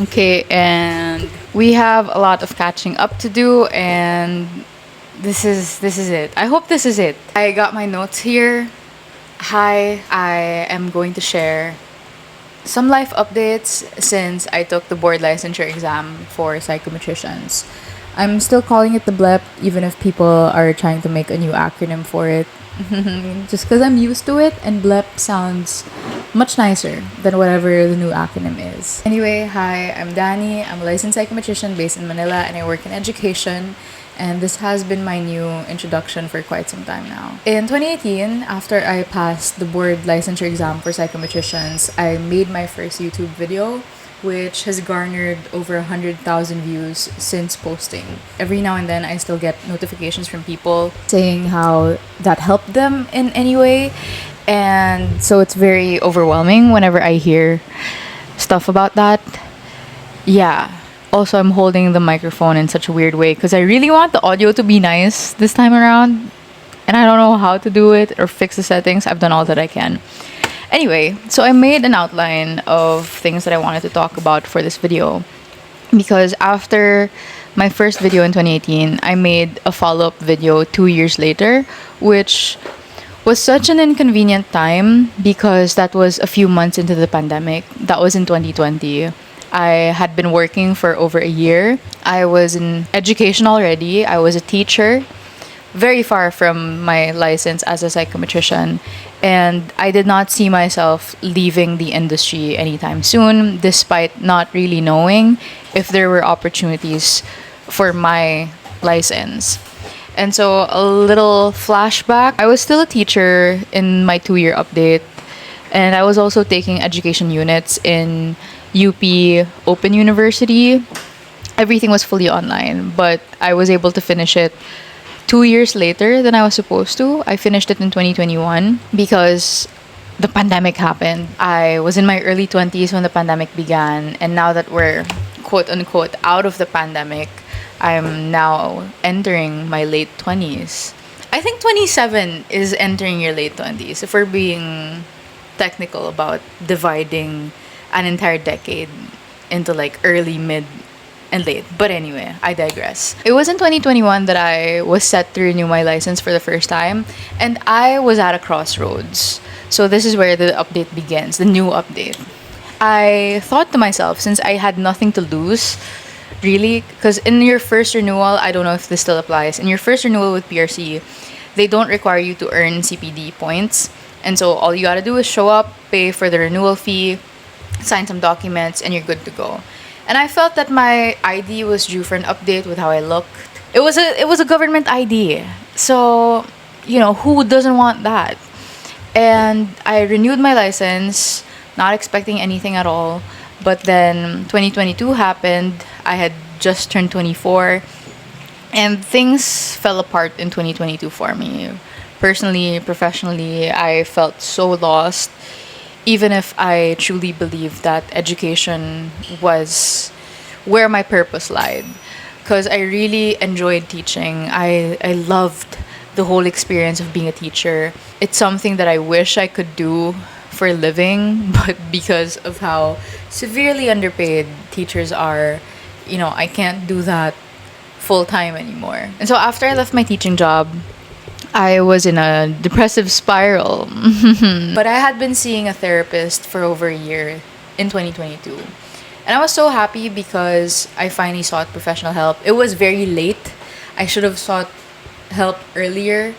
Okay, and we have a lot of catching up to do, and this is it. I hope this is it. I got my notes here. Hi, I am going to share some life updates since I took the board licensure exam for psychometricians. I'm still calling it the BLEPP, even if people are trying to make a new acronym for it. Just because I'm used to it, and BLEPP sounds much nicer than whatever the new acronym is. Anyway, hi, I'm Dani. I'm a licensed psychometrician based in Manila, and I work in education. And this has been my new introduction for quite some time now. In 2018, after I passed the board licensure exam for psychometricians, I made my first YouTube video, which has garnered over 100,000 views since posting. Every now and then, I still get notifications from people saying how that helped them in any way. And so it's very overwhelming whenever I hear stuff about that. Yeah. Also, I'm holding the microphone in such a weird way because I really want the audio to be nice this time around. And I don't know how to do it or fix the settings. I've done all that I can. Anyway, so I made an outline of things that I wanted to talk about for this video. Because after my first video in 2018, I made a follow-up video 2 years later, which was such an inconvenient time because that was a few months into the pandemic. That was in 2020. I had been working for over a year. I was in education already. I was a teacher, very far from my license as a psychometrician. And I did not see myself leaving the industry anytime soon, despite not really knowing if there were opportunities for my license. And so, a little flashback, I was still a teacher in my 2-year update. And I was also taking education units in UP Open University. Everything was fully online, but I was able to finish it 2 years later than I was supposed to. I finished it in 2021 because the pandemic happened. I was in my early 20s when the pandemic began, and now that we're quote unquote out of the pandemic, I'm now entering my late 20s. I think 27 is entering your late 20s if we're being technical about dividing an entire decade into like early, mid, and late. But anyway, I digress. It was in 2021 that I was set to renew my license for the first time, and I was at a crossroads. So this is where the update begins, the new update. I thought to myself, since I had nothing to lose, really, because in your first renewal, I don't know if this still applies, in your first renewal with PRC, they don't require you to earn CPD points. And so all you gotta do is show up, pay for the renewal fee, sign some documents, and you're good to go. And I felt that my ID was due for an update with how I looked. It was a government ID. So, who doesn't want that? And I renewed my license, not expecting anything at all. But then 2022 happened. I had just turned 24, and things fell apart in 2022 for me. Personally, professionally, I felt so lost. Even if I truly believed that education was where my purpose lied. Because I really enjoyed teaching. I loved the whole experience of being a teacher. It's something that I wish I could do for a living, but because of how severely underpaid teachers are, I can't do that full time anymore. And so after I left my teaching job, I was in a depressive spiral. But I had been seeing a therapist for over a year in 2022. And I was so happy because I finally sought professional help. It was very late. I should have sought help earlier,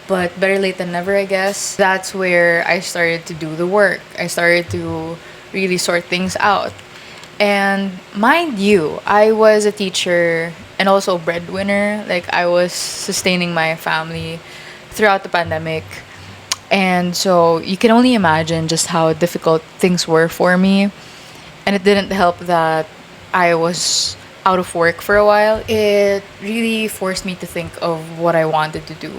but better late than never, I guess. That's where I started to do the work. I started to really sort things out. And mind you, I was a teacher and also a breadwinner. Like, I was sustaining my family throughout the pandemic. And so you can only imagine just how difficult things were for me. And it didn't help that I was out of work for a while. It really forced me to think of what I wanted to do.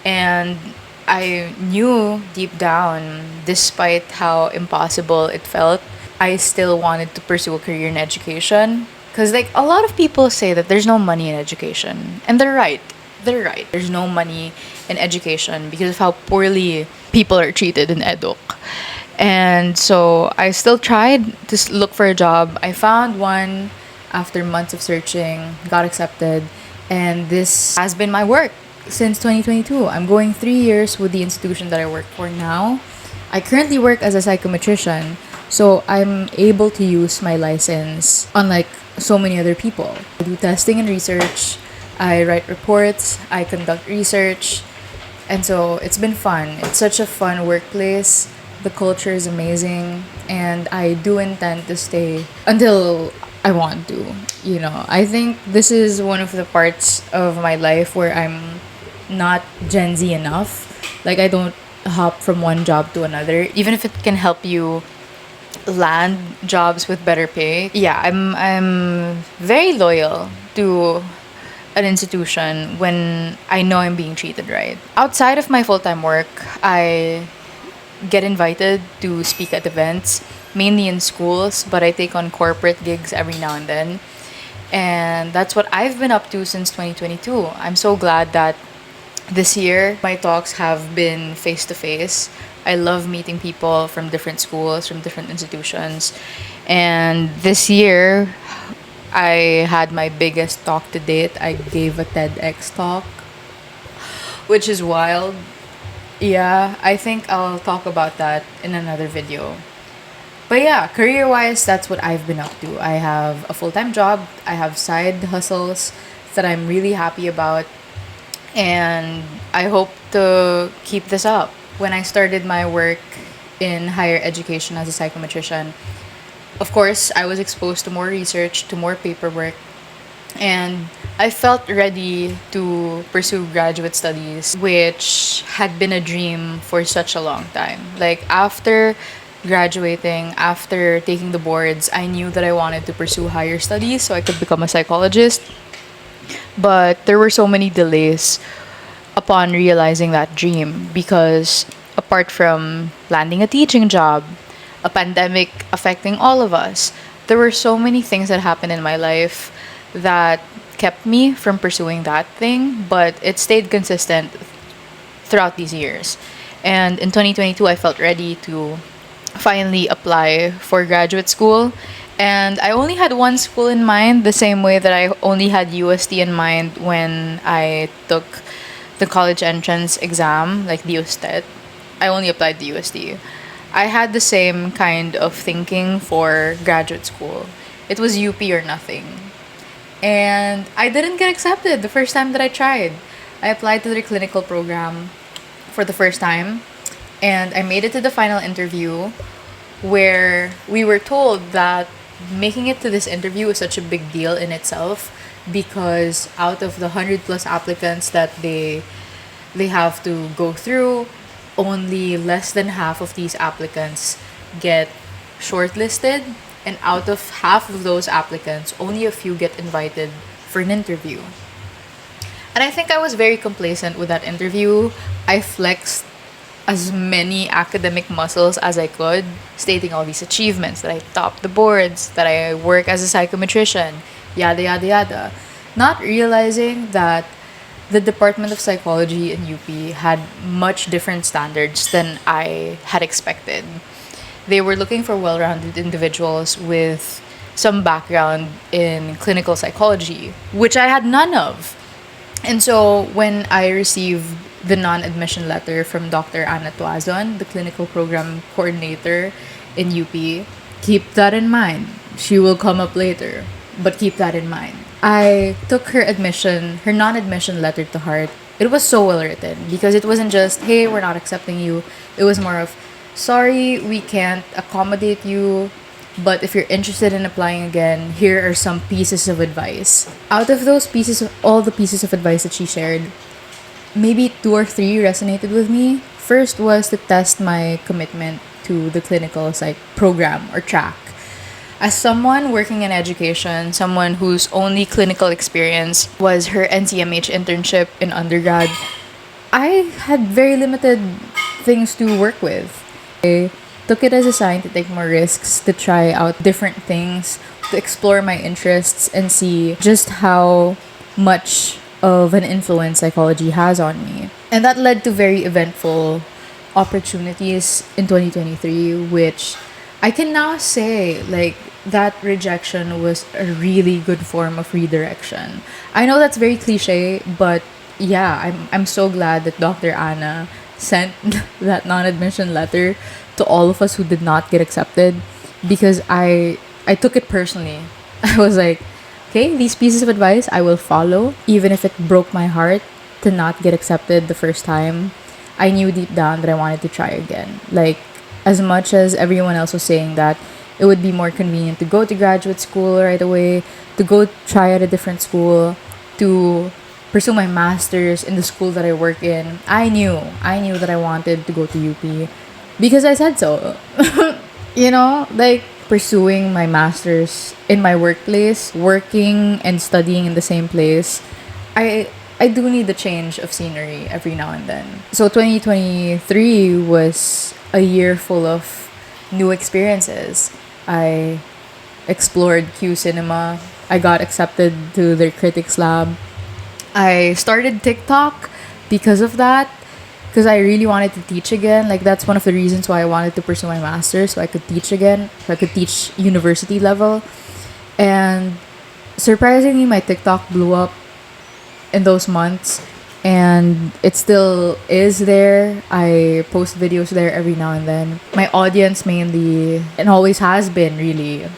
And I knew deep down, despite how impossible it felt, I still wanted to pursue a career in education. Because, a lot of people say that there's no money in education. And they're right. There's no money in education because of how poorly people are treated in eduk. And so I still tried to look for a job. I found one after months of searching, got accepted, and this has been my work since 2022. I'm going 3 years with the institution that I work for now. I currently work as a psychometrician, so I'm able to use my license unlike so many other people. I do testing and research, I write reports, I conduct research, and so it's been fun. It's such a fun workplace. The culture is amazing, and I do intend to stay until I want to. I think this is one of the parts of my life where I'm not Gen Z enough. Like, I don't hop from one job to another, even if it can help you land jobs with better pay. Yeah, I'm very loyal to an institution when I know I'm being treated right. Outside of my full-time work, I get invited to speak at events, mainly in schools, but I take on corporate gigs every now and then. And that's what I've been up to since 2022. I'm so glad that this year my talks have been face to face. I love meeting people from different schools, from different institutions. And this year, I had my biggest talk to date. I gave a TEDx talk, which is wild. Yeah, I think I'll talk about that in another video. But yeah, career wise, that's what I've been up to. I have a full time job, I have side hustles that I'm really happy about, and I hope to keep this up. When I started my work in higher education as a psychometrician, of course, I was exposed to more research, to more paperwork, and I felt ready to pursue graduate studies, which had been a dream for such a long time. Like, after graduating, after taking the boards, I knew that I wanted to pursue higher studies so I could become a psychologist. But there were so many delays upon realizing that dream because, apart from landing a teaching job, a pandemic affecting all of us, there were so many things that happened in my life that kept me from pursuing that thing, but it stayed consistent throughout these years. And in 2022, I felt ready to finally apply for graduate school. And I only had one school in mind, the same way that I only had UST in mind when I took the college entrance exam, like the USTET. I only applied to UST. I had the same kind of thinking for graduate school. It was UP or nothing. And I didn't get accepted the first time that I tried. I applied to their clinical program for the first time, and I made it to the final interview, where we were told that making it to this interview is such a big deal in itself, because out of the 100 plus applicants that they have to go through, only less than half of these applicants get shortlisted, and out of half of those applicants, only a few get invited for an interview. And I think I was very complacent with that interview. I flexed as many academic muscles as I could, stating all these achievements, that I topped the boards, that I work as a psychometrician, yada yada yada. Not realizing that the Department of Psychology in UP had much different standards than I had expected. They were looking for well-rounded individuals with some background in clinical psychology, which I had none of. And so when I received the non-admission letter from Dr. Anna Tuazon, the clinical program coordinator in UP, keep that in mind. She will come up later, but keep that in mind. I took her non-admission letter to heart. It was so well written because it wasn't just, hey, we're not accepting you. It was more of, sorry, we can't accommodate you, but if you're interested in applying again, here are some pieces of advice. Out of those pieces, all the pieces of advice that she shared, maybe 2 or 3 resonated with me. First was to test my commitment to the clinical psych program or track. As someone working in education, someone whose only clinical experience was her NCMH internship in undergrad, I had very limited things to work with. I took it as a sign to take more risks, to try out different things, to explore my interests and see just how much of an influence psychology has on me. And that led to very eventful opportunities in 2023, which I can now say, like, that rejection was a really good form of redirection. I know that's very cliche, but yeah, I'm so glad that Dr. Anna sent that non-admission letter to all of us who did not get accepted, because I took it personally. I was like, okay, these pieces of advice I will follow, even if it broke my heart to not get accepted the first time. I knew deep down that I wanted to try again. Like, as much as everyone else was saying that it would be more convenient to go to graduate school right away, to go try at a different school, to pursue my master's in the school that I work in, I knew that I wanted to go to UP because I said so. Like pursuing my master's in my workplace, working and studying in the same place. I do need the change of scenery every now and then. So 2023 was a year full of new experiences. I explored Q Cinema. I got accepted to their critics lab. I started TikTok because of that, because I really wanted to teach again. Like, that's one of the reasons why I wanted to pursue my master's, so I could teach again, so I could teach university level. And surprisingly, my TikTok blew up in those months, and it still is there. I post videos there every now and then. My audience mainly, and always has been really,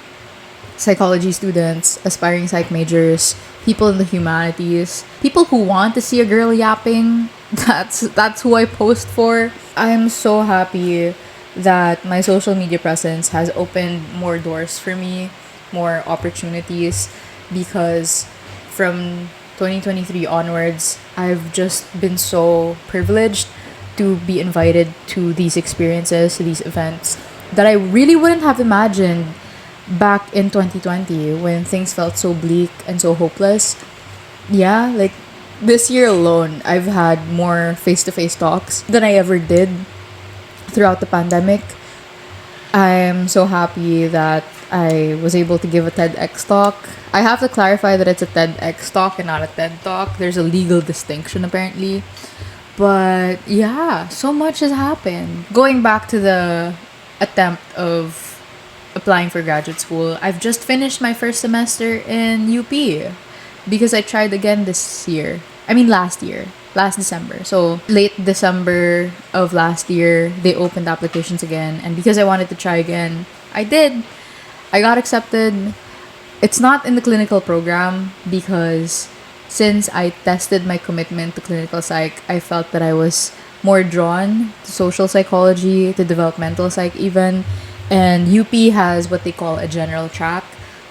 psychology students, aspiring psych majors, people in the humanities, people who want to see a girl yapping. That's who I post for. I'm so happy that my social media presence has opened more doors for me, more opportunities, because from 2023 onwards, I've just been so privileged to be invited to these experiences, to these events that I really wouldn't have imagined back in 2020 when things felt so bleak and so hopeless. Yeah, like this year alone, I've had more face-to-face talks than I ever did throughout the pandemic. I'm so happy that I was able to give a TEDx talk. I have to clarify that it's a TEDx talk and not a TED talk. There's a legal distinction apparently. But yeah, so much has happened. Going back to the attempt of applying for graduate school, I've just finished my first semester in UP because I tried again this year. I mean last year, last December. So late December of last year, they opened applications again, and because I wanted to try again, I did. I got accepted. It's not in the clinical program because since I tested my commitment to clinical psych, I felt that I was more drawn to social psychology, to developmental psych even. And UP has what they call a general track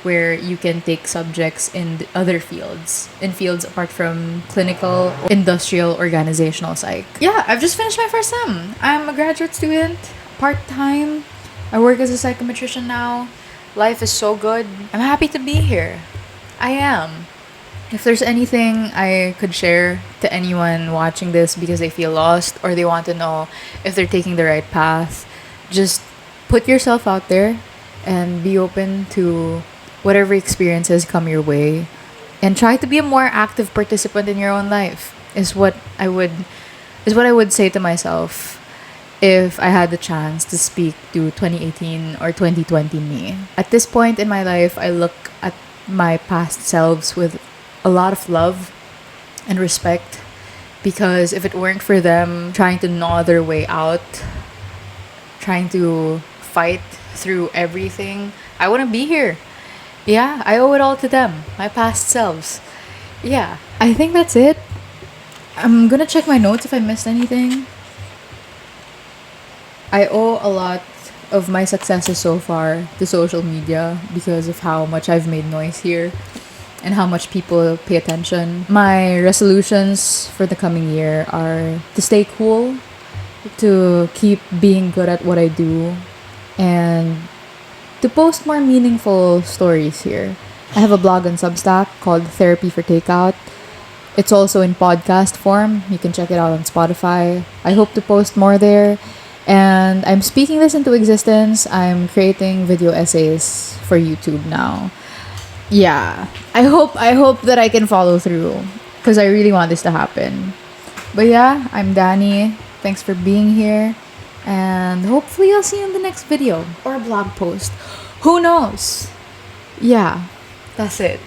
where you can take subjects in other fields, in fields apart from clinical, industrial, organizational psych. Yeah, I've just finished my first sem. I'm a graduate student, part-time. I work as a psychometrician now. Life is so good. I'm happy to be here. I am. If there's anything I could share to anyone watching this because they feel lost or they want to know if they're taking the right path, just put yourself out there and be open to whatever experiences come your way, and try to be a more active participant in your own life is what I would say to myself if I had the chance to speak to 2018 or 2020 me. At this point in my life, I look at my past selves with a lot of love and respect, because if it weren't for them trying to gnaw their way out, trying to fight through everything, I wouldn't be here. Yeah, I owe it all to them, my past selves. Yeah, I think that's it. I'm gonna check my notes if I missed anything. I owe a lot of my successes so far to social media because of how much I've made noise here and how much people pay attention. My resolutions for the coming year are to stay cool, to keep being good at what I do, and to post more meaningful stories here. I have a blog on Substack called Therapy for Takeout. It's also in podcast form. You can check it out on Spotify. I hope to post more there. And I'm speaking this into existence. I'm creating video essays for YouTube now. Yeah, I hope that I can follow through because I really want this to happen. But yeah, I'm Dani. Thanks for being here. And hopefully I'll see you in the next video or blog post. Who knows? Yeah, that's it.